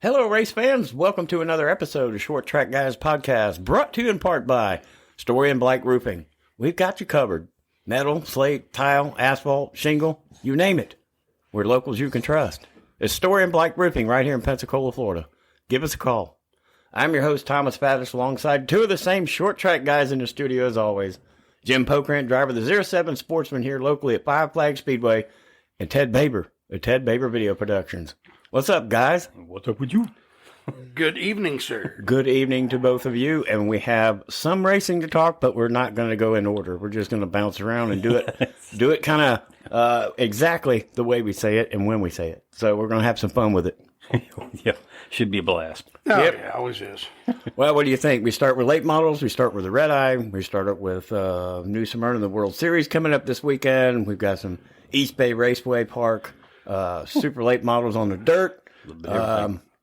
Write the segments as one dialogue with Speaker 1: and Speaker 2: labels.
Speaker 1: Hello, race fans. Welcome to another episode of Short Track Guys Podcast, brought to you in part by Story Bleich Roofing. We've got you covered. Metal, slate, tile, asphalt, shingle, you name it. We're locals you can trust. It's Story Bleich Roofing right here in Pensacola, Florida. Give us a call. I'm your host, Thomas Faddish, alongside two of the same short track guys in the studio as always. Jim Pokrant, driver of the 07 Sportsman here locally at Five Flag Speedway, and Ted Baber of Ted Baber Video Productions. What's up, guys?
Speaker 2: What's up with you?
Speaker 3: Good evening, sir.
Speaker 1: Good evening to both of you, and we have some racing to talk, but we're not going to go in order. We're just going to bounce around and do it kind of exactly the way we say it and when we say it. So we're going to have some fun with it.
Speaker 2: Yeah, should be a blast.
Speaker 3: Oh,
Speaker 1: Yep.
Speaker 3: yeah, always is.
Speaker 1: Well, what do you think? We start with late models. We start with the Redeye. We start up with New Smyrna, the World Series coming up this weekend. We've got some East Bay Raceway Park, super late models on the dirt.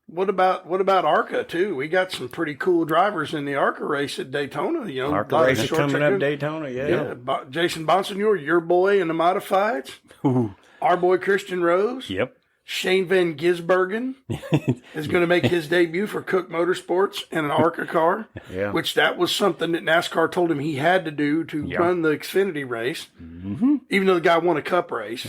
Speaker 3: What about ARCA too? We got some pretty cool drivers in the ARCA race at Daytona. You know,
Speaker 1: ARCA race is coming up Daytona. Yeah.
Speaker 3: Jason Bonsignor, your boy in the modifieds.
Speaker 2: Ooh.
Speaker 3: Our boy Christian Rose.
Speaker 2: Yep.
Speaker 3: Shane Van Gisbergen is going to make his debut for Cook Motorsports in an ARCA car, which that was something that NASCAR told him he had to do to run the Xfinity race, even though the guy won a Cup race.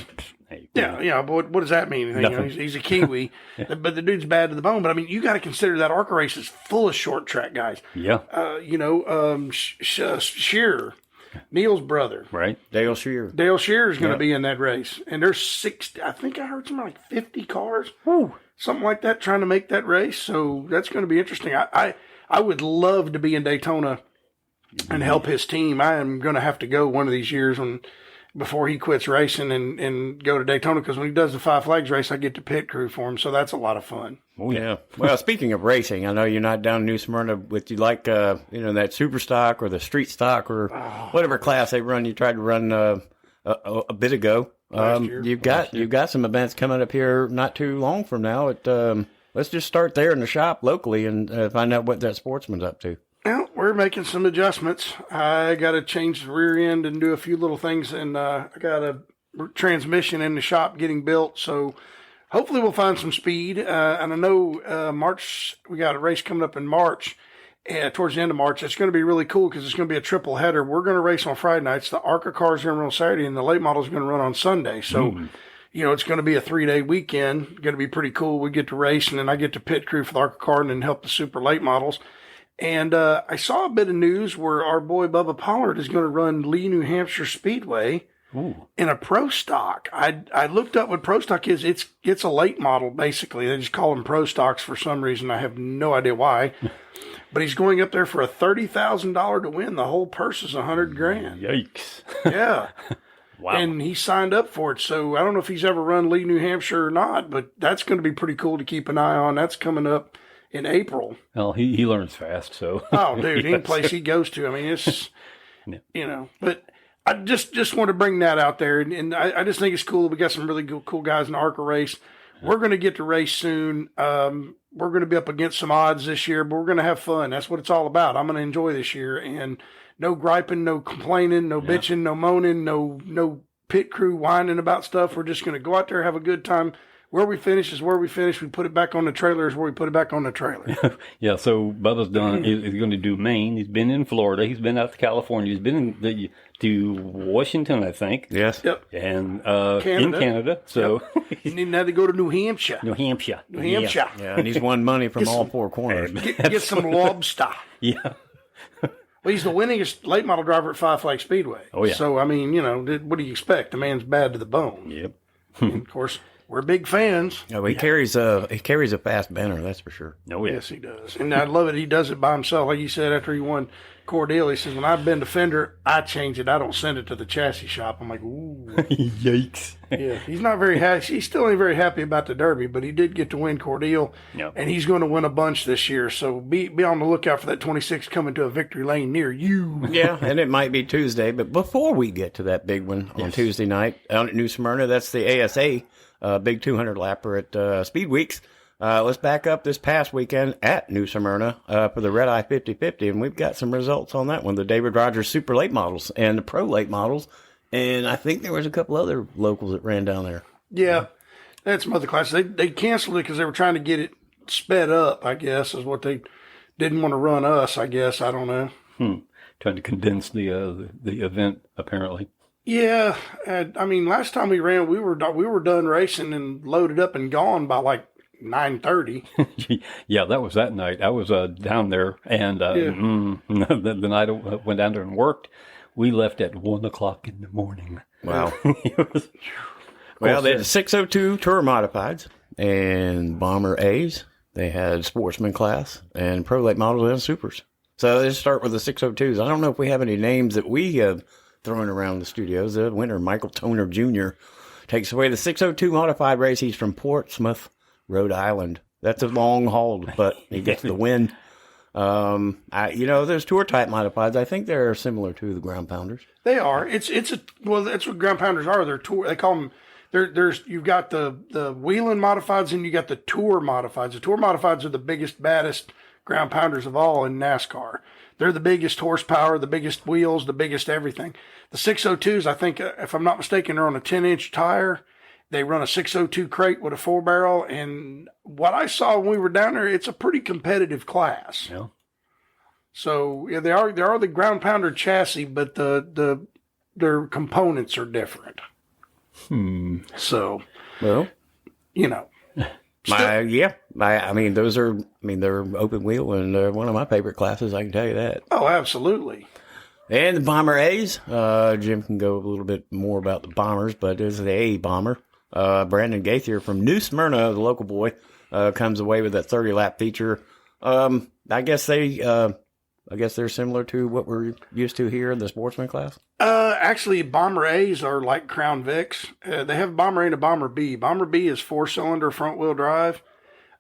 Speaker 3: Yeah, but what does that mean? You know, he's a Kiwi, but the dude's bad to the bone. But I mean, you got to consider that ARCA race is full of short track guys.
Speaker 2: Yeah.
Speaker 3: Shearer, Neil's brother,
Speaker 2: Right.
Speaker 1: Dale Shearer.
Speaker 3: Dale Shearer is going to be in that race, and there's 60. I think I heard something like 50 cars, something like that, trying to make that race. So that's going to be interesting. I would love to be in Daytona and help his team. I am going to have to go one of these years before he quits racing and go to Daytona, because when he does the Five Flags race, I get to pit crew for him. So that's a lot of fun.
Speaker 1: Oh, yeah. Well, speaking of racing, I know you're not down in New Smyrna, but you like, that super stock or the street stock or whatever class they run. You tried to run a bit ago. You've got some events coming up here not too long from now. Let's just start there in the shop locally and find out what that Sportsman's up to.
Speaker 3: Well, we're making some adjustments. I got to change the rear end and do a few little things, and I got a transmission in the shop getting built, so hopefully we'll find some speed. And I know March, we got a race coming up in March, towards the end of March. It's going to be really cool because it's going to be a triple header. We're going to race on Friday nights. The ARCA cars are going to run on Saturday, and the late model is going to run on Sunday. So, it's going to be a 3-day weekend. Going to be pretty cool. We get to race, and then I get to pit crew for the ARCA car and then help the super late models. And I saw a bit of news where our boy Bubba Pollard is going to run Lee, New Hampshire Speedway in a pro stock. I looked up what pro stock is. It's a late model, basically. They just call them pro stocks for some reason. I have no idea why. But he's going up there for a $30,000 to win. The whole purse is $100,000.
Speaker 2: Yikes.
Speaker 3: Yeah.
Speaker 2: Wow.
Speaker 3: And he signed up for it. So I don't know if he's ever run Lee, New Hampshire or not, but that's going to be pretty cool to keep an eye on. That's coming up in April.
Speaker 2: Well, he learns fast, so.
Speaker 3: Oh, dude, any place he goes to. I mean, it's, but I just want to bring that out there. And I just think it's cool. We got some really cool guys in the ARCA race. We're going to get to race soon. We're going to be up against some odds this year, but we're going to have fun. That's what it's all about. I'm going to enjoy this year. And no griping, no complaining, no bitching, no moaning, no pit crew whining about stuff. We're just going to go out there, have a good time. Where we finish is where we finish. We put it back on the trailer is where we put it back on the trailer.
Speaker 2: Yeah, so Bubba's done. He's going to do Maine. He's been in Florida. He's been out to California. He's been to Washington, I think.
Speaker 1: Yes.
Speaker 3: Yep.
Speaker 2: And in Canada. So
Speaker 3: you need to go to New Hampshire.
Speaker 2: New Hampshire.
Speaker 3: Yeah.
Speaker 1: Yeah, and he's won money from all four corners.
Speaker 3: Get some lobster.
Speaker 2: Yeah.
Speaker 3: Well, he's the winningest late model driver at Five Flag Speedway.
Speaker 2: Oh, yeah.
Speaker 3: So, I mean, what do you expect? The man's bad to the bone.
Speaker 2: Yep.
Speaker 3: And of course, we're big fans.
Speaker 1: Yeah, he carries a fast banner, that's for sure.
Speaker 2: Oh, yeah.
Speaker 3: Yes, he does. And I love it. He does it by himself. Like you said, after he won Cordell, he says, when I bend a fender, I change it. I don't send it to the chassis shop. I'm like, ooh.
Speaker 2: Yikes.
Speaker 3: Yeah, he's not very happy. He's still ain't very happy about the Derby, but he did get to win Cordell, and he's going to win a bunch this year. So be on the lookout for that 26 coming to a victory lane near you.
Speaker 1: Yeah, and it might be Tuesday. But before we get to that big one on Tuesday night out at New Smyrna, that's the ASA big 200 lapper at Speed Weeks. Let's back up this past weekend at New Smyrna for the Redeye 50/50, and we've got some results on that one, the David Rogers Super Late Models and the Pro Late Models, and I think there was a couple other locals that ran down there.
Speaker 3: Yeah, that's some other classes. They canceled it because they were trying to get it sped up, I guess, is what they didn't want to run us, I guess. I don't know.
Speaker 2: Trying to condense the event, apparently.
Speaker 3: Yeah, I mean, last time we ran, we were done racing and loaded up and gone by like 9:30.
Speaker 2: Yeah, that was that night. I was down there, and the night I went down there and worked, we left at 1:00 in the morning.
Speaker 1: Wow.
Speaker 2: It was,
Speaker 1: Well, they had 602 Tour Modifieds and Bomber A's. They had Sportsman Class and Pro Late Models and Supers. So let's start with the 602s. I don't know if we have any names that we have thrown around the studios. The winner, Michael Toner Jr., takes away the 602 Modified race. He's from Portsmouth, Rhode Island. That's a long haul, but he gets the win. Those tour type modifieds, I think they're similar to the ground pounders.
Speaker 3: They are. That's what ground pounders are. They're tour. They call them. There's you've got the wheeling modifieds and you got the tour modifieds. The tour modifieds are the biggest, baddest ground pounders of all in NASCAR. They're the biggest horsepower, the biggest wheels, the biggest everything. The 602s, I think, if I'm not mistaken, are on a 10-inch tire. They run a 602 crate with a 4-barrel, and what I saw when we were down there, it's a pretty competitive class.
Speaker 2: Yeah.
Speaker 3: So yeah, they are the ground pounder chassis, but their components are different. So,
Speaker 1: Well, they're open wheel and they're one of my favorite classes. I can tell you that.
Speaker 3: Oh, absolutely.
Speaker 1: And the Bomber A's, Jim can go a little bit more about the Bombers, but this is the A Bomber. Brandon Gaither from New Smyrna, the local boy, comes away with that 30-lap feature. I guess they're similar to what we're used to here in the sportsman class.
Speaker 3: Actually, Bomber A's are like Crown Vics. They have Bomber A and a Bomber B. Bomber B is 4-cylinder front-wheel drive.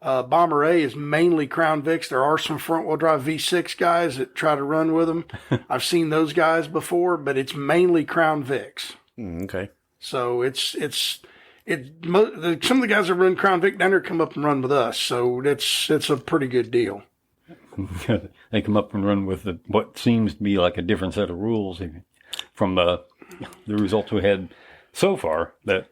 Speaker 3: Bomber A is mainly Crown Vics. There are some front-wheel drive V6 guys that try to run with them. I've seen those guys before, but it's mainly Crown Vics.
Speaker 1: Okay.
Speaker 3: So some of the guys that run Crown Vic down there come up and run with us. So it's a pretty good deal.
Speaker 2: They come up and run with what seems to be like a different set of rules from the results we had so far. That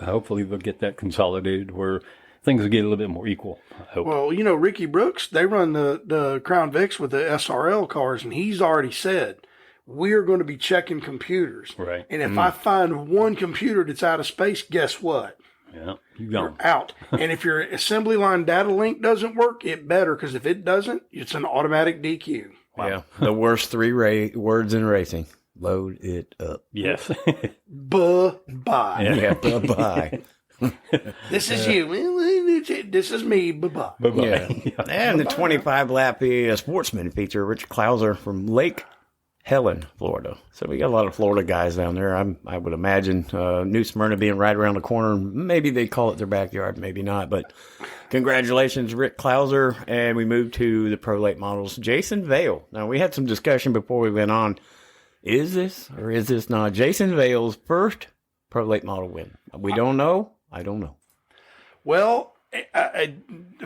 Speaker 2: hopefully they'll get that consolidated where things will get a little bit more equal. I hope.
Speaker 3: Well, Ricky Brooks, they run the Crown Vics with the SRL cars, and he's already said we're going to be checking computers.
Speaker 2: Right.
Speaker 3: And if I find one computer that's out of space, guess what?
Speaker 2: Yeah,
Speaker 3: you're out. And if your assembly line data link doesn't work, it better, because if it doesn't, it's an automatic DQ.
Speaker 1: Wow. Yeah, the worst three words in racing. Load it up.
Speaker 2: Yes.
Speaker 3: Bye-bye.
Speaker 2: Yeah,
Speaker 1: bye-bye.
Speaker 3: This is you. This is me. Bye-bye.
Speaker 2: Bye-bye.
Speaker 1: Yeah. And the 25-lap sportsman feature, Rich Klauser from Lake Helen, Florida. So we got a lot of Florida guys down there. I would imagine New Smyrna being right around the corner. Maybe they call it their backyard, maybe not. But congratulations, Rick Klauser. And we moved to the Pro Late Models. Jason Vale. Now, we had some discussion before we went on. Is this or is this not Jason Vale's first Pro Late Model win? We don't know. I don't know.
Speaker 3: Well, as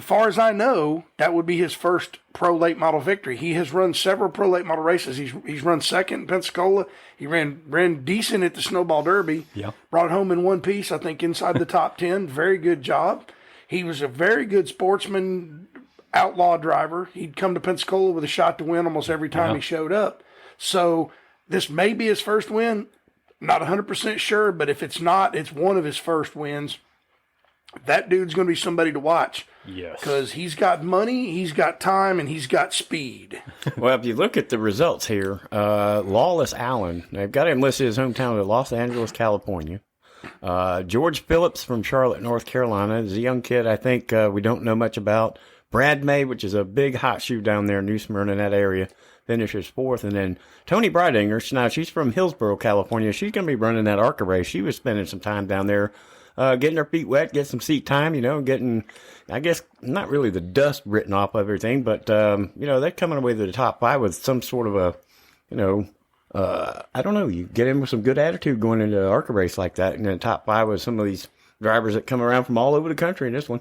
Speaker 3: far as I know, that would be his first Pro Late Model victory. He has run several Pro Late Model races. He's run second in Pensacola. He ran decent at the Snowball Derby.
Speaker 2: Yeah.
Speaker 3: Brought it home in one piece, I think, inside the top 10. Very good job. He was a very good sportsman, outlaw driver. He'd come to Pensacola with a shot to win almost every time he showed up. So this may be his first win. Not 100% sure, but if it's not, it's one of his first wins. That dude's going to be somebody to watch.
Speaker 2: Yes.
Speaker 3: Because he's got money, he's got time, and he's got speed.
Speaker 1: Well, if you look at the results here, Lawless Allen, they've got him listed his hometown of Los Angeles, California. George Phillips from Charlotte, North Carolina is a young kid I think we don't know much about. Brad May, which is a big hot shoe down there in New Smyrna in that area, finishes fourth. And then Tony Breidinger, now she's from Hillsborough, California. She's going to be running that ARCA race. She was spending some time down there getting her feet wet, get some seat time, getting, I guess, not really the dust written off of everything, but, they're coming away to the top 5 with some sort of a, I don't know, you get in with some good attitude going into an ARCA race like that, and then top 5 with some of these drivers that come around from all over the country in this one.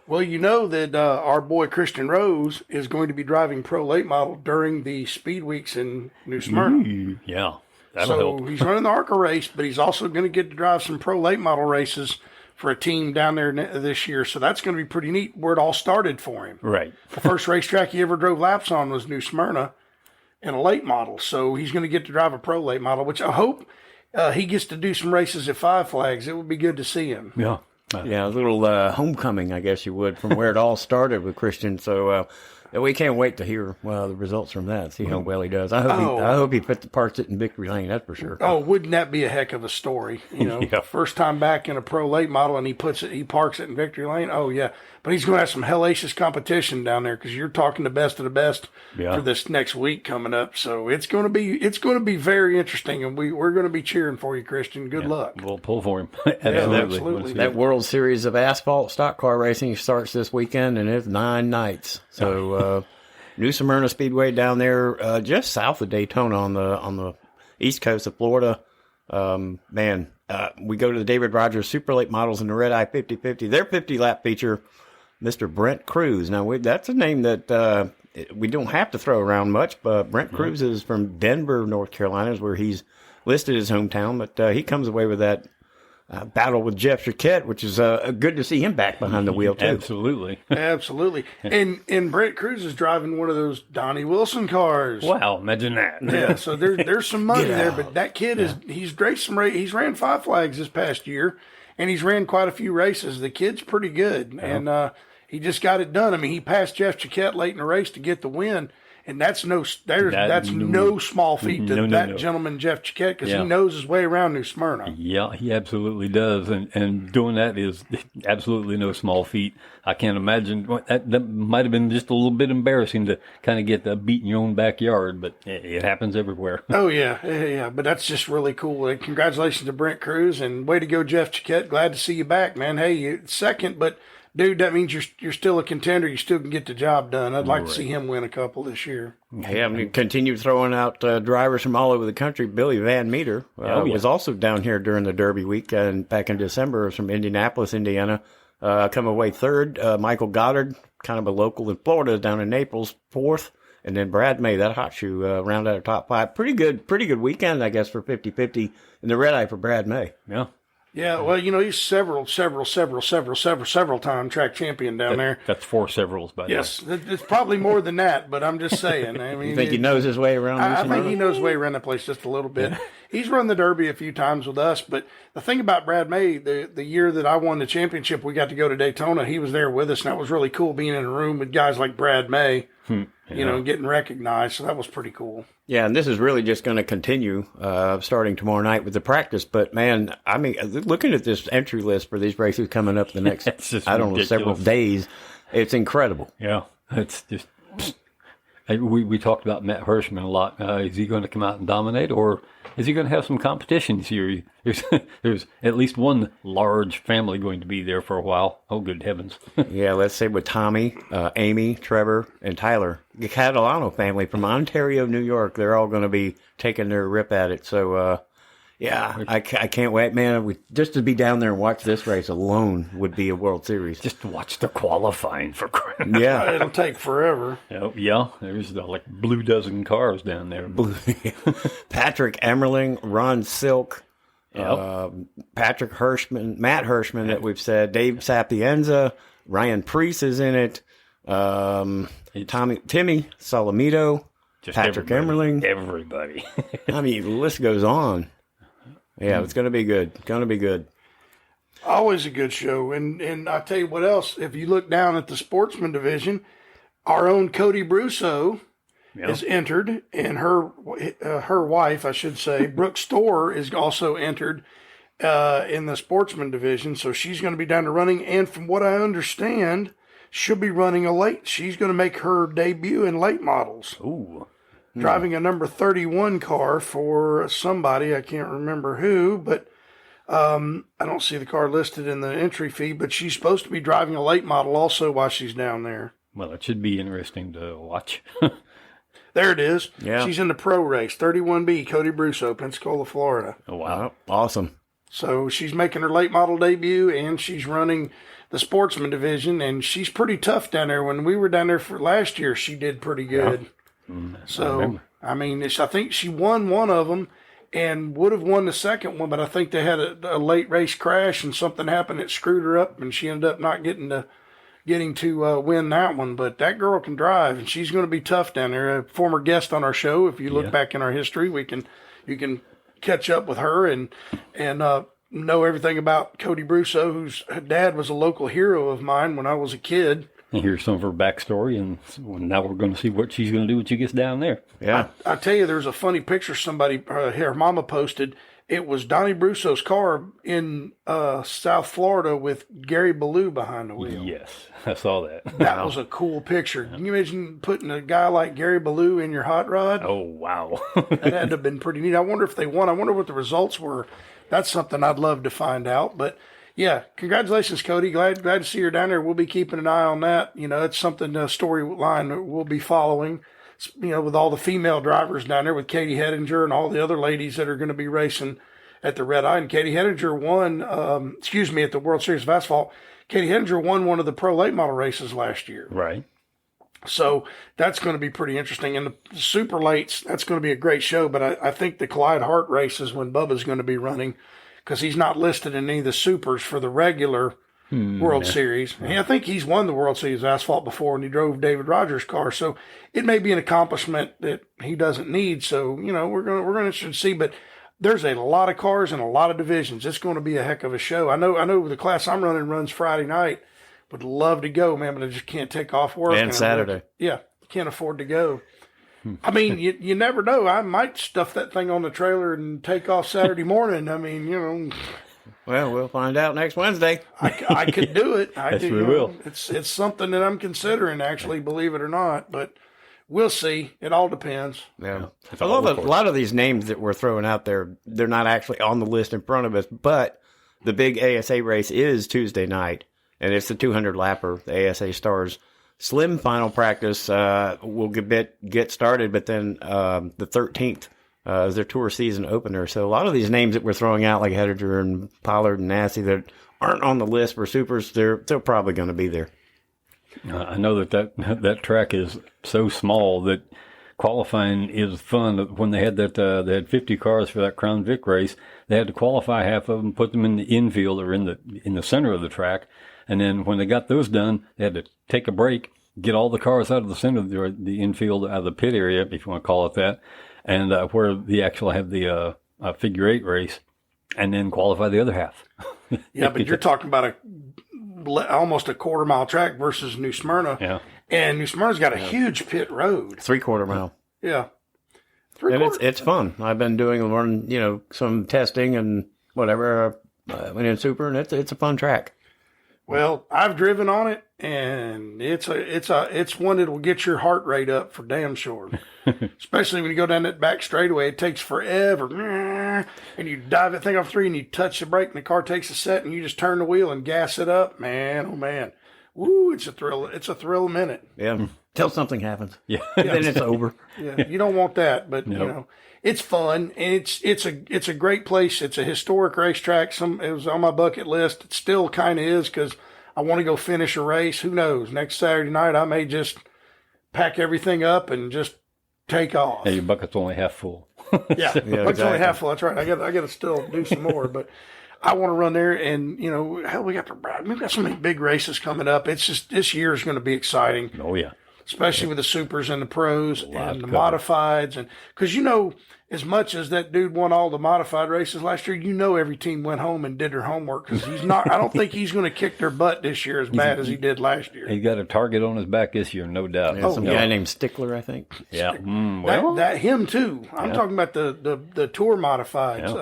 Speaker 3: Well, you know that our boy Christian Rose is going to be driving Pro Late Model during the speed weeks in New Smyrna.
Speaker 2: Yeah, that'll help.
Speaker 3: He's running the ARCA race, but he's also going to get to drive some Pro Late Model races for a team down there this year. So that's going to be pretty neat where it all started for him.
Speaker 2: Right.
Speaker 3: The first racetrack he ever drove laps on was New Smyrna in a late model. So he's going to get to drive a pro late model, which I hope he gets to do some races at Five Flags. It would be good to see him.
Speaker 2: Yeah.
Speaker 1: Yeah, a little homecoming, I guess you would, from where it all started with Christian. So we can't wait to hear the results from that, see how well he does. I hope he parks it in victory lane, that's for sure.
Speaker 3: Oh, wouldn't that be a heck of a story?
Speaker 2: Yeah.
Speaker 3: First time back in a pro late model, and he parks it in victory lane. Oh yeah, but he's going to have some hellacious competition down there because you're talking the best of the best for this next week coming up. So it's going to be very interesting, and we're going to be cheering for you, Christian. Good luck.
Speaker 2: We'll pull for him.
Speaker 3: Absolutely.
Speaker 1: That World Series of Asphalt Stock Car Racing starts this weekend, and it's 9 nights. So New Smyrna Speedway down there, just south of Daytona on the east coast of Florida. We go to the David Rogers Super Late Models in the Redeye 50/50. Their 50-lap feature, Mr. Brent Cruz. Now, that's a name that we don't have to throw around much, but Brent Cruz is from Denver, North Carolina, is where he's listed his hometown, but he comes away with that battle with Jeff Chiquette, which is good to see him back behind the wheel, too.
Speaker 2: Absolutely.
Speaker 3: Absolutely. And Brent Cruz is driving one of those Donnie Wilson cars.
Speaker 2: Wow, imagine that.
Speaker 3: Yeah, so there's some money there, but that kid he's raced he's ran Five Flags this past year, and he's ran quite a few races. The kid's pretty good, and he just got it done. I mean, he passed Jeff Chiquette late in the race to get the win. And that's no small feat to that gentleman, Jeff Chiquette, because he knows his way around New Smyrna.
Speaker 2: Yeah, he absolutely does. And doing that is absolutely no small feat. I can't imagine. That might have been just a little bit embarrassing to kind of get the beat in your own backyard, but it happens everywhere.
Speaker 3: Oh, yeah. But that's just really cool. And congratulations to Brent Cruz, and way to go, Jeff Chiquette. Glad to see you back, man. Hey, you're second, but dude, that means you're still a contender. You still can get the job done. I'd like to see him win a couple this year.
Speaker 1: Yeah, we continue throwing out drivers from all over the country. Billy Van Meter was also down here during the Derby week and back in December from Indianapolis, Indiana. Come away third. Michael Goddard, kind of a local in Florida, down in Naples, fourth. And then Brad May, that hot shoe, round out our top 5. Pretty good weekend, I guess, for 50/50 in the Redeye for Brad May.
Speaker 2: Yeah.
Speaker 3: Yeah, well, he's several time track champion down there.
Speaker 2: That's 4 severals, by the way.
Speaker 3: Yes, it's probably more than that, but I'm just saying. I mean,
Speaker 1: you think he knows his way around?
Speaker 3: I think he knows his way around the place just a little bit. Yeah. He's run the Derby a few times with us, but the thing about Brad May, the year that I won the championship, we got to go to Daytona. He was there with us, and that was really cool being in a room with guys like Brad May, and getting recognized. So that was pretty cool.
Speaker 1: Yeah, and this is really just going to continue starting tomorrow night with the practice. But, man, I mean, looking at this entry list for these races coming up the next, several days, it's incredible.
Speaker 2: Yeah, it's just we talked about Matt Hirschman a lot. Is he going to come out and dominate, or is he going to have some competition here? There's at least one large family going to be there for a while. Oh, good heavens.
Speaker 1: Yeah, let's say with Tommy, Amy, Trevor, and Tyler. The Catalano family from Ontario, New York, they're all going to be taking their rip at it. So, I can't wait, man. Just to be down there and watch this race alone would be a World Series.
Speaker 2: Just to watch the qualifying for crying.
Speaker 1: Yeah.
Speaker 3: It'll take forever.
Speaker 2: Yeah, there's like blue dozen cars down there.
Speaker 1: Patrick Emmerling, Ron Silk, Patrick Hirschman, Matt Hirschman that we've said, Dave Sapienza, Ryan Preece is in it, Timmy Solomito, Patrick Emmerling.
Speaker 2: Everybody.
Speaker 1: I mean, the list goes on. Yeah, it's going to be good.
Speaker 3: Always a good show. And I tell you what else, if you look down at the sportsman division, our own Cody Brusso is entered, and her wife, I should say, Brooke Storr, is also entered in the sportsman division. So she's going to be down to running. And from what I understand, she'll be running she's going to make her debut in late models.
Speaker 2: Ooh.
Speaker 3: Driving a number 31 car for somebody, I can't remember who, but I don't see the car listed in the entry fee, but she's supposed to be driving a late model also while she's down there.
Speaker 2: Well, it should be interesting to watch.
Speaker 3: There it is.
Speaker 1: Yeah.
Speaker 3: She's in the pro race, 31B, Cody Brusso, Pensacola, Florida.
Speaker 2: Oh, wow.
Speaker 1: Awesome.
Speaker 3: So she's making her late model debut, and she's running the sportsman division, and she's pretty tough down there. When we were down there for last year, she did pretty good. Yeah. So, I mean, I think she won one of them, and would have won the second one, but I think they had a late race crash and something happened that screwed her up, and she ended up not getting to win that one. But that girl can drive, and she's going to be tough down there. A former guest on our show. If you look back in our history, you can catch up with her and know everything about Cody Brusso, whose dad was a local hero of mine when I was a kid.
Speaker 2: And here's some of her backstory, and now we're going to see what she's going to do when she gets down there.
Speaker 1: Yeah.
Speaker 3: I tell you, there's a funny picture somebody, her mama posted. It was Donnie Brusso's car in South Florida with Gary Ballou behind the wheel.
Speaker 2: Yes, I saw that.
Speaker 3: That was a cool picture. Can you imagine putting a guy like Gary Ballou in your hot rod?
Speaker 2: Oh, wow.
Speaker 3: That had to have been pretty neat. I wonder if they won. I wonder what the results were. That's something I'd love to find out. But yeah, congratulations, Cody. Glad to see you down there. We'll be keeping an eye on that. You know, it's something, a storyline we'll be following, you know, with all the female drivers down there, with Katie Hedinger and all the other ladies that are going to be racing at the Redeye. And Katie Hedinger won, at the World Series of Asphalt. Katie Hedinger won one of the pro late model races last year.
Speaker 2: Right.
Speaker 3: So that's going to be pretty interesting. And the super lates, that's going to be a great show. But I think the Clyde Hart race is when Bubba's going to be running, because he's not listed in any of the supers for the regular World Series. And I think he's won the World Series of Asphalt before, and he drove David Rogers' car. So it may be an accomplishment that he doesn't need. So, you know, we're going to see. But there's a lot of cars and a lot of divisions. It's going to be a heck of a show. I know the class I'm running runs Friday night. Would love to go, man, but I just can't take off work.
Speaker 1: And Saturday.
Speaker 3: Can't afford to go. I mean, you never know. I might stuff that thing on the trailer and take off Saturday morning. I mean, you know.
Speaker 1: Well, we'll find out next Wednesday.
Speaker 3: I could do it.
Speaker 2: Yes, we will.
Speaker 3: It's something that I'm considering, actually, believe it or not. But we'll see. It all depends.
Speaker 1: Yeah. A lot of these names that we're throwing out there, they're not actually on the list in front of us, but the big ASA race is Tuesday night. And it's the 200 lapper. The ASA Stars Slim final practice will get started, but then the 13th is their tour season opener. So a lot of these names that we're throwing out, like Hedinger and Pollard and Nasty, that aren't on the list for supers, they're probably going to be there.
Speaker 2: I know that track is so small that qualifying is fun. When they had they had 50 cars for that Crown Vic race, they had to qualify half of them, put them in the infield or in the center of the track. And then when they got those done, they had to take a break, get all the cars out of the center of the infield, out of the pit area, if you want to call it that, and where they actually have the figure 8 race, and then qualify the other half.
Speaker 3: Yeah, but you're talking about almost a quarter-mile track versus New Smyrna.
Speaker 2: Yeah.
Speaker 3: And New Smyrna's got a huge pit road.
Speaker 1: 3/4 mile.
Speaker 3: Yeah.
Speaker 1: And it's fun. I've been doing some testing and whatever when in super, and it's a fun track.
Speaker 3: Well, I've driven on it, and it's one that will get your heart rate up for damn sure. Especially when you go down that back straightaway, it takes forever. And you dive that thing off 3, and you touch the brake, and the car takes a set, and you just turn the wheel and gas it up. Man, oh man, woo! It's a thrill. It's a thrill a minute.
Speaker 1: Yeah, till something happens.
Speaker 2: Yeah,
Speaker 1: then it's over.
Speaker 3: Yeah, you don't want that, but
Speaker 2: Nope.
Speaker 3: you know. It's fun, and it's a great place. It's a historic racetrack. It was on my bucket list. It still kind of is, because I want to go finish a race. Who knows? Next Saturday night, I may just pack everything up and just take off.
Speaker 2: Yeah, your bucket's only half full.
Speaker 3: Yeah, bucket's only half full. That's right. I got to still do some more, but I want to run there. And you know, hell, we've got so many big races coming up. It's just, this year is going to be exciting.
Speaker 2: Oh yeah.
Speaker 3: Especially with the supers and the pros and the modifieds. And because, you know, as much as that dude won all the modified races last year, you know every team went home and did their homework, because he's not. I don't think he's going to kick their butt this year as bad as he did last year.
Speaker 2: He got a target on his back this year, no doubt.
Speaker 1: Yeah, some guy named Stickler, I think.
Speaker 2: Yeah.
Speaker 3: That him too. I'm talking about the tour modifieds.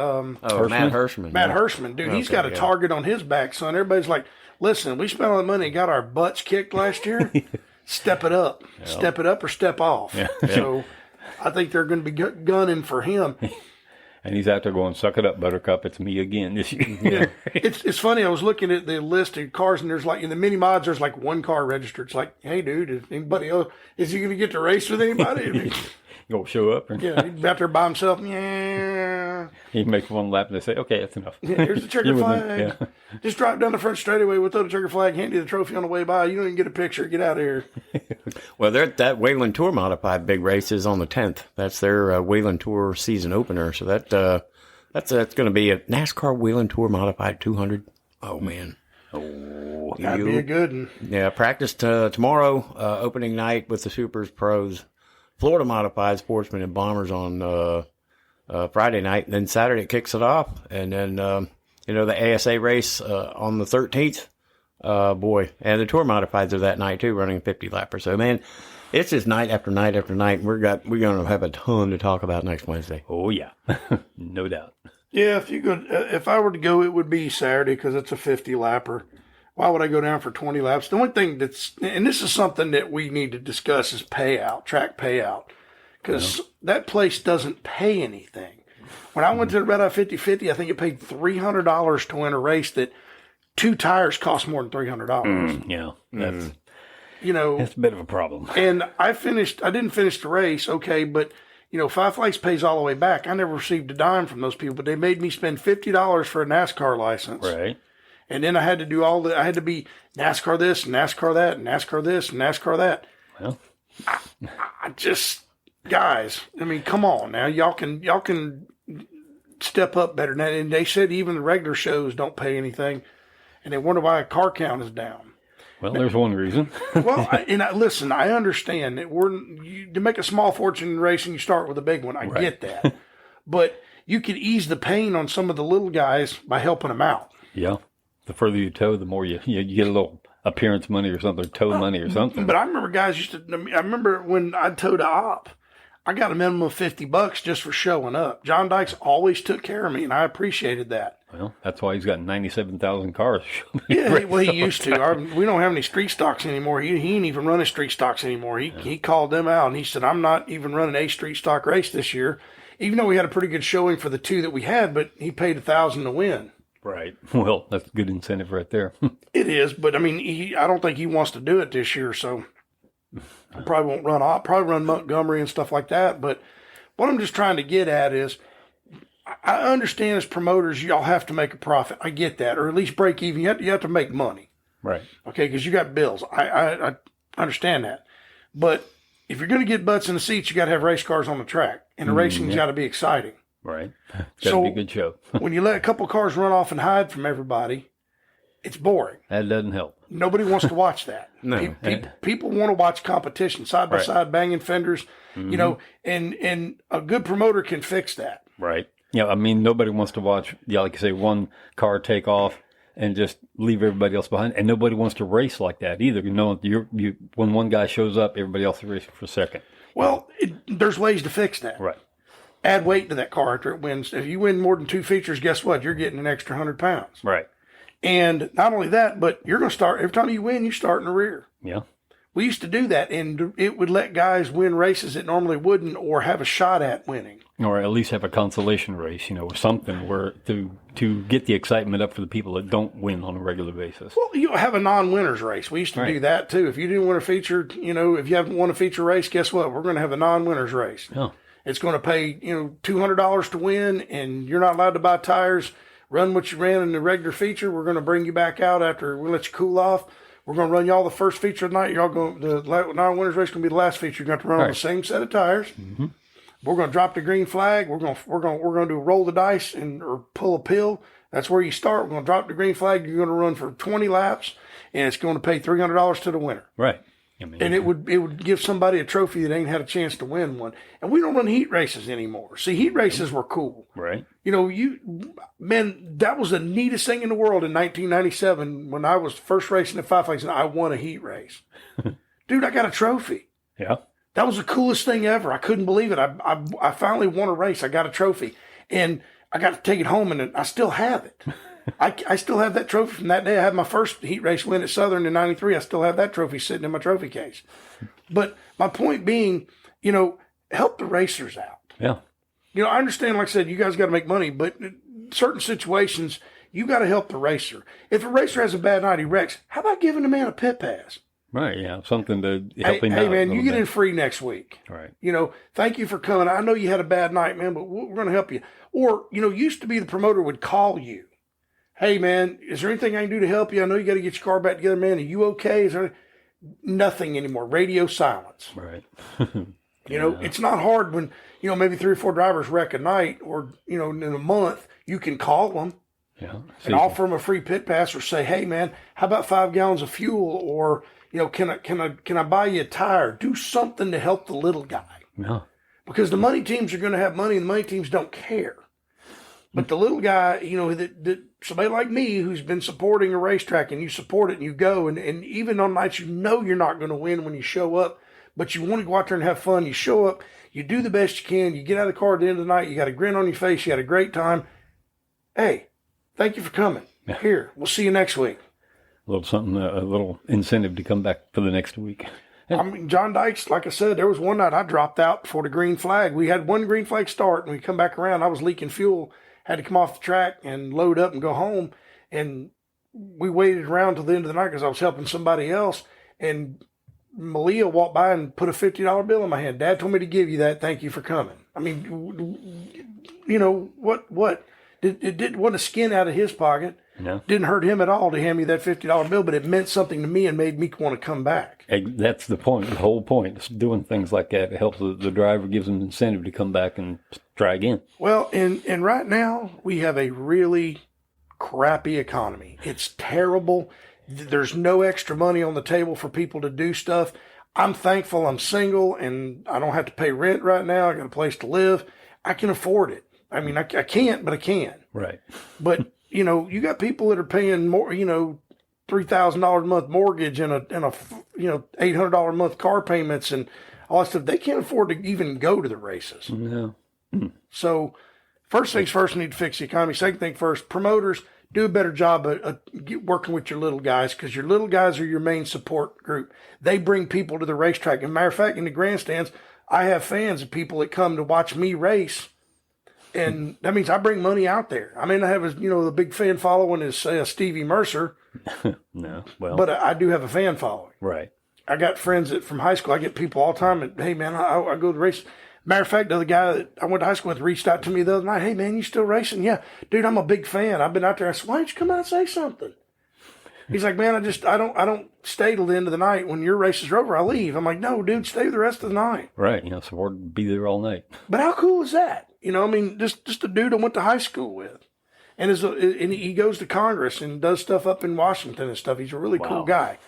Speaker 2: Yeah.
Speaker 1: Matt Hirschman.
Speaker 3: Matt Hirschman, dude, he's got a target on his back, son. Everybody's like, listen, we spent all the money and got our butts kicked last year. Step it up. Yeah. Step it up or step off. Yeah. So I think they're going to be gunning for him.
Speaker 2: And he's out there going, suck it up, Buttercup. It's me again this year.
Speaker 3: Yeah. It's funny. I was looking at the list of cars, and there's like, in the mini mods, there's like one car registered. It's like, hey, dude, is anybody else? Is he going to get to race with anybody?
Speaker 2: You'll show up and
Speaker 3: Yeah, he's out there by himself. Yeah.
Speaker 2: he makes one lap and they say, okay, that's enough.
Speaker 3: Yeah, here's the checker
Speaker 2: You
Speaker 3: flag.
Speaker 2: wouldn't- yeah.
Speaker 3: Just drive down the front straightaway with the checker flag, hand you the trophy on the way by. You don't even get a picture. Get out of here.
Speaker 1: Well, that Wayland Tour Modified big race is on the 10th. That's their Wayland Tour season opener. So that's going to be a NASCAR Wayland Tour Modified 200. Oh, man.
Speaker 2: Oh,
Speaker 3: That'd be a good one.
Speaker 1: Yeah, practice tomorrow, opening night with the Supers Pros. Florida Modified Sportsmen and Bombers on Friday night. And then Saturday it kicks it off. And then, the ASA race on the 13th. Boy. And the Tour Modifieds are that night, too, running 50 lapper. So, man, it's just night after night after night. We're going to have a ton to talk about next Wednesday.
Speaker 2: oh yeah, no doubt.
Speaker 3: Yeah, if I were to go, it would be Saturday because it's a 50 lapper. Why would I go down for 20 laps? The only thing and this is something that we need to discuss, is track payout. Because that place doesn't pay anything. When I went to the Redeye 50/50, I think it paid $300 to win a race that 2 tires cost more than $300.
Speaker 2: Yeah, that's
Speaker 3: That's
Speaker 2: a bit of a problem.
Speaker 3: And I didn't finish the race, okay, but Five Flags pays all the way back. I never received a dime from those people, but they made me spend $50 for a NASCAR license.
Speaker 2: Right.
Speaker 3: And then I had to do I had to be NASCAR this, NASCAR that, NASCAR this, NASCAR that.
Speaker 2: Well,
Speaker 3: I just, guys, I mean, come on now. Y'all can step up better than that. And they said even the regular shows don't pay anything. And they wonder why a car count is down.
Speaker 2: well, there's one reason.
Speaker 3: Well, listen, I understand that to make a small fortune in racing, you start with a big one. I get that. But you could ease the pain on some of the little guys by helping them out.
Speaker 2: Yeah. The further you tow, the more you get a little appearance money or something, tow money or something.
Speaker 3: But I remember guys I remember when I towed a op, I got a minimum of $50 just for showing up. John Dykes always took care of me, and I appreciated that.
Speaker 2: Well, that's why he's got 97,000 cars.
Speaker 3: Yeah, he used to. We don't have any street stocks anymore. He ain't even running street stocks anymore. He called them out, and he said, I'm not even running a street stock race this year, even though we had a pretty good showing for the 2 that we had, but he paid $1,000 to win.
Speaker 2: Right. Well, that's a good incentive right there.
Speaker 3: It is, but I mean, I don't think he wants to do it this year, so I probably won't run off. Probably run Montgomery and stuff like that. But what I'm just trying to get at is, I understand as promoters, y'all have to make a profit. I get that, or at least break even. You have to make money,
Speaker 2: Right.
Speaker 3: okay? Because you got bills. I understand that, but if you're going to get butts in the seats, you got to have race cars on the track, and the racing's got to be exciting.
Speaker 2: Right. That'd be a good show.
Speaker 3: When you let a couple cars run off and hide from everybody, it's boring.
Speaker 2: That doesn't help.
Speaker 3: Nobody wants to watch that.
Speaker 1: No.
Speaker 3: People want to watch competition, side by side, banging fenders, and a good promoter can fix that.
Speaker 2: Right. Yeah, I mean, nobody wants to watch, like you say, one car take off and just leave everybody else behind. And nobody wants to race like that either. When one guy shows up, everybody else is racing for second.
Speaker 3: Well, there's ways to fix that.
Speaker 2: Right.
Speaker 3: Add weight to that car after it wins. If you win more than 2 features, guess what? You're getting an extra 100 pounds.
Speaker 2: Right.
Speaker 3: And not only that, but you're going to start, every time you win, you start in the rear.
Speaker 2: Yeah.
Speaker 3: We used to do that, and it would let guys win races that normally wouldn't, or have a shot at winning.
Speaker 2: Or at least have a consolation race, or something where to get the excitement up for the people that don't win on a regular basis.
Speaker 3: Well, you have a non-winners race. We used to do that too. If you didn't win a feature, if you haven't won a feature race, guess what? We're going to have a non-winners race.
Speaker 2: Oh.
Speaker 3: It's going to pay, $200 to win, and you're not allowed to buy tires. Run what you ran in the regular feature. We're going to bring you back out after we let you cool off. We're going to run y'all the first feature of the night. The non-winners race is going to be the last feature. You're going to have to run on the same set of tires. Mm-hmm. We're going to drop the green flag. We're going to do roll the dice or pull a pill. That's where you start. We're going to drop the green flag. You're going to run for 20 laps, and it's going to pay $300 to the winner.
Speaker 2: Right.
Speaker 3: And it would give somebody a trophy that ain't had a chance to win one. And we don't run heat races anymore. See, heat races were cool.
Speaker 2: Right.
Speaker 3: That was the neatest thing in the world in 1997 when I was first racing at Five Flags and I won a heat race. Dude, I got a trophy.
Speaker 2: Yeah.
Speaker 3: That was the coolest thing ever. I couldn't believe it. I finally won a race. I got a trophy. And I got to take it home, and I still have it. I still have that trophy from that day. I had my first heat race win at Southern in 93. I still have that trophy sitting in my trophy case. But my point being, help the racers out.
Speaker 2: Yeah.
Speaker 3: I understand, like I said, you guys got to make money, but in certain situations, you got to help the racer. If a racer has a bad night, he wrecks, how about giving the man a pit pass?
Speaker 2: Right, yeah, something to help him out.
Speaker 3: Hey, man, you get in free next week.
Speaker 2: Right.
Speaker 3: Thank you for coming. I know you had a bad night, man, but we're going to help you. Or, used to be the promoter would call you. Hey, man, is there anything I can do to help you? I know you got to get your car back together, man. Are you okay? Is there nothing anymore? Radio silence.
Speaker 2: Right.
Speaker 3: It's not hard when, maybe 3 or 4 drivers wreck a night or, in a month, you can call them.
Speaker 2: Yeah.
Speaker 3: And offer them a free pit pass or say, hey, man, how about 5 gallons of fuel? Or, can I buy you a tire? Do something to help the little guy.
Speaker 2: Yeah.
Speaker 3: Because the money teams are going to have money and the money teams don't care. But the little guy, that somebody like me who's been supporting a racetrack and you support it and you go and even on nights you're not going to win when you show up, but you want to go out there and have fun. You show up, you do the best you can, you get out of the car at the end of the night, you got a grin on your face, you had a great time. Hey, thank you for coming.
Speaker 2: Yeah.
Speaker 3: Here, we'll see you next week.
Speaker 2: A little something, a little incentive to come back for the next week.
Speaker 3: I mean, John Dykes, like I said, there was one night I dropped out before the green flag. We had one green flag start, and we come back around. I was leaking fuel, had to come off the track and load up and go home. And we waited around till the end of the night because I was helping somebody else. And Malia walked by and put a $50 bill in my hand. Dad told me to give you that. Thank you for coming. I mean, what? It wasn't a skin out of his pocket.
Speaker 2: No.
Speaker 3: Didn't hurt him at all to hand me that $50 bill, but it meant something to me and made me want to come back.
Speaker 2: That's the point. The whole point is doing things like that. It helps the driver, gives them incentive to come back and try again.
Speaker 3: Well, and right now we have a really crappy economy. It's terrible. There's no extra money on the table for people to do stuff. I'm thankful I'm single and I don't have to pay rent right now. I got a place to live. I can afford it. I mean, I can't, but I can.
Speaker 2: Right.
Speaker 3: But you got people that are paying more, $3,000 a month mortgage and a $800 a month car payments and all that stuff. They can't afford to even go to the races.
Speaker 2: No.
Speaker 3: So first things first, we need to fix the economy. Second thing first, promoters, do a better job of working with your little guys because your little guys are your main support group. They bring people to the racetrack. As a matter of fact, in the grandstands, I have fans of people that come to watch me race. And that means I bring money out there. I mean, I have, the big fan following is Stevie Mercer.
Speaker 2: No, well.
Speaker 3: But I do have a fan following.
Speaker 2: Right.
Speaker 3: I got friends from high school. I get people all the time. And, hey, man, I go to race. Matter of fact, the other guy that I went to high school with reached out to me the other night. Hey, man, you still racing? Yeah. Dude, I'm a big fan. I've been out there. I said, why don't you come out and say something? He's like, man, I don't stay till the end of the night. When your races are over, I leave. I'm like, no, dude, stay the rest of the night.
Speaker 2: Right. Support, be there all night.
Speaker 3: But how cool is that? Just a dude I went to high school with. And he goes to Congress and does stuff up in Washington and stuff. He's a really cool guy.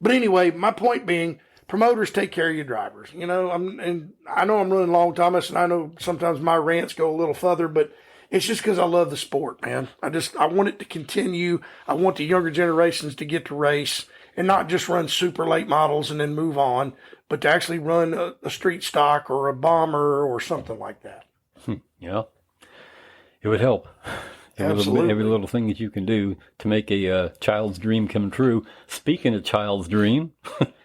Speaker 3: But anyway, my point being, promoters take care of your drivers. I know I'm running long, Thomas, and I know sometimes my rants go a little further, but it's just because I love the sport, man. I want it to continue. I want the younger generations to get to race and not just run super late models and then move on, but to actually run a street stock or a bomber or something like that.
Speaker 2: Yeah. It would help.
Speaker 3: Absolutely.
Speaker 2: Every little thing that you can do to make a child's dream come true. Speaking of child's dream,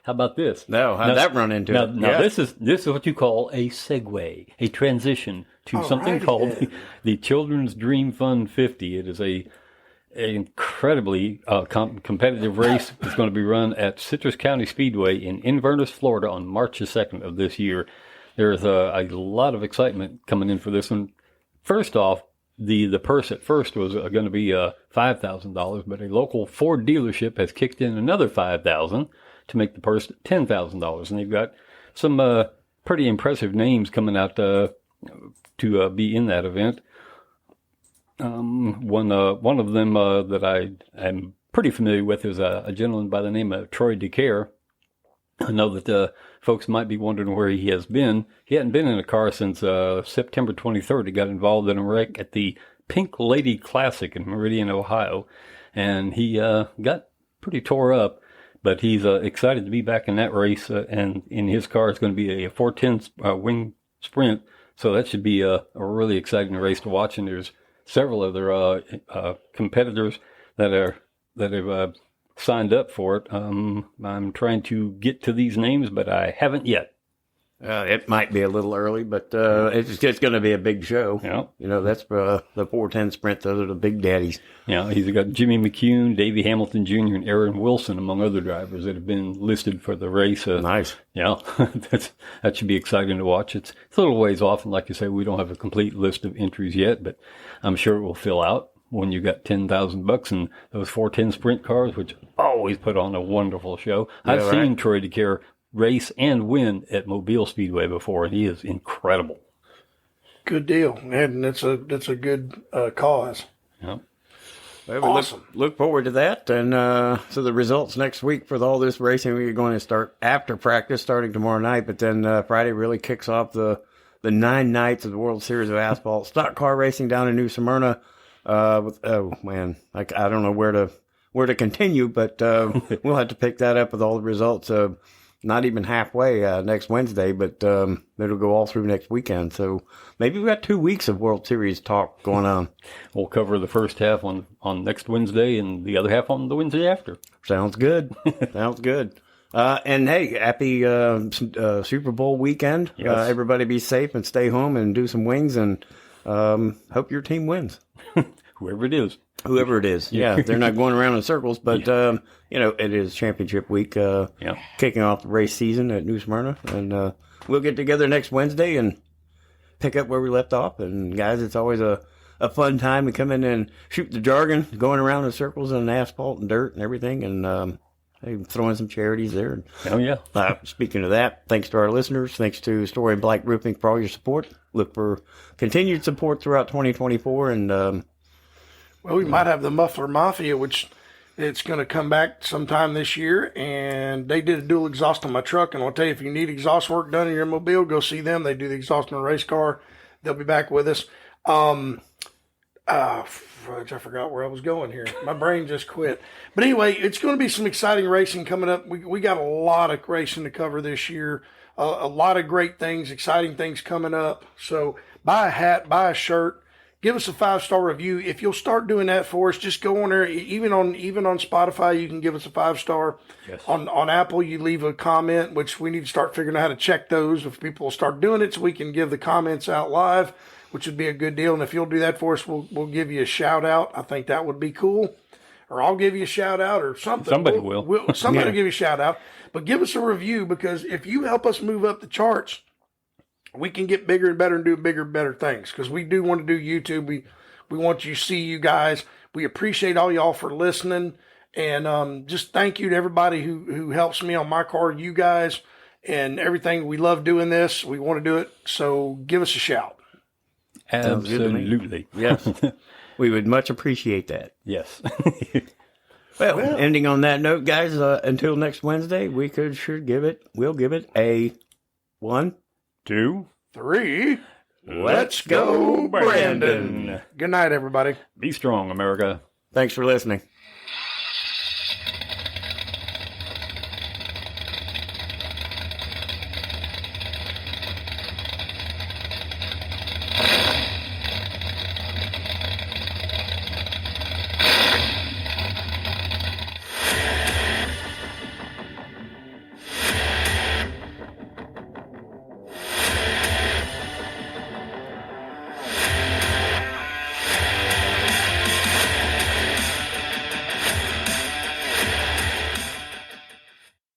Speaker 2: how about this?
Speaker 1: No, how'd that run into it?
Speaker 2: Now this is what you call a segue, a transition to something called the Children's Dream Fund 50. It is an incredibly competitive race. It's going to be run at Citrus County Speedway in Inverness, Florida on March the 2nd of this year. There's a lot of excitement coming in for this one. First off, the purse at first was going to be $5,000, but a local Ford dealership has kicked in another $5,000 to make the purse $10,000, and they've got some pretty impressive names coming out to be in that event. One of them that I am pretty familiar with is a gentleman by the name of Troy DeCare. I know that folks might be wondering where he has been. He hadn't been in a car since September 23rd. He got involved in a wreck at the Pink Lady Classic in Meridian, Ohio, and he got pretty tore up. But he's excited to be back in that race, and in his car it's going to be a 410 wing sprint. So that should be a really exciting race to watch. And there's several other competitors that have signed up for it. I'm trying to get to these names, but I haven't yet.
Speaker 1: It might be a little early, but it's going to be a big show.
Speaker 2: Yeah.
Speaker 1: You know, that's the 410 sprint. Those are the big daddies.
Speaker 2: Yeah, he's got Jimmy McCune, Davey Hamilton Jr., and Aaron Wilson, among other drivers that have been listed for the race.
Speaker 1: Nice.
Speaker 2: Yeah, that should be exciting to watch. It's a little ways off, and like you say, we don't have a complete list of entries yet, but I'm sure it will fill out when you got $10,000 and those 410 sprint cars, which always put on a wonderful show.
Speaker 1: Yeah,
Speaker 2: I've
Speaker 1: right.
Speaker 2: seen Troy DeCare race and win at Mobile Speedway before, and he is incredible.
Speaker 3: Good deal, and that's a good cause.
Speaker 2: Yeah.
Speaker 1: Well, we
Speaker 3: Awesome.
Speaker 1: Look forward to that. And so the results next week for all this racing, we're going to start after practice starting tomorrow night. But then Friday really kicks off the 9 nights of the World Series of Asphalt stock car racing down in New Smyrna. Oh man, I don't know where to continue, but we'll have to pick that up with all the results. Not even halfway next Wednesday, but it'll go all through next weekend. So maybe we've got 2 weeks of World Series talk going on.
Speaker 2: We'll cover the first half on next Wednesday and the other half on the Wednesday after.
Speaker 1: Sounds good. Sounds good. And hey, happy Super Bowl weekend.
Speaker 2: Yes.
Speaker 1: Everybody be safe and stay home and do some wings, and hope your team wins.
Speaker 2: Whoever it is.
Speaker 1: Whoever it is. Yeah, they're not going around in circles, but, it is championship week, kicking off the race season at New Smyrna. And we'll get together next Wednesday and pick up where we left off. And, guys, it's always a fun time to come in and shoot the jargon, going around in circles and asphalt and dirt and everything. And throw in some charities there.
Speaker 2: Oh, yeah.
Speaker 1: Speaking of that, thanks to our listeners. Thanks to Story Bleich Roofing for all your support. Look for continued support throughout 2024. And,
Speaker 3: Well, we might have the Muffler Mafia, which it's going to come back sometime this year, and they did a dual exhaust on my truck. And I'll tell you, if you need exhaust work done in your mobile, go see them. They do the exhaust on a race car. They'll be back with us. I forgot where I was going here. My brain just quit. But anyway, it's going to be some exciting racing coming up. We got a lot of racing to cover this year. A lot of great things, exciting things coming up. So buy a hat, buy a shirt. Give us a 5-star review. If you'll start doing that for us, just go on there. Even on Spotify, you can give us a 5-star.
Speaker 2: Yes.
Speaker 3: On Apple, you leave a comment, which we need to start figuring out how to check those. If people will start doing it, so we can give the comments out live, which would be a good deal. And if you'll do that for us, we'll give you a shout out. I think that would be cool. Or I'll give you a shout out or something.
Speaker 2: Somebody will.
Speaker 3: Somebody will give you a shout out. But give us a review, because if you help us move up the charts, we can get bigger and better and do bigger and better things, because we do want to do YouTube. We want you to see you guys. We appreciate all y'all for listening. And just thank you to everybody who helps me on my car, you guys, and everything. We love doing this. We want to do it. So give us a shout.
Speaker 2: Absolutely.
Speaker 1: yes, we would much appreciate that.
Speaker 2: Yes.
Speaker 1: Well, ending on that note, guys, until next Wednesday, we'll give it a 1,
Speaker 2: 2,
Speaker 3: 3.
Speaker 1: Let's go, Brandon.
Speaker 3: Good night, everybody.
Speaker 2: Be strong, America.
Speaker 1: Thanks for listening.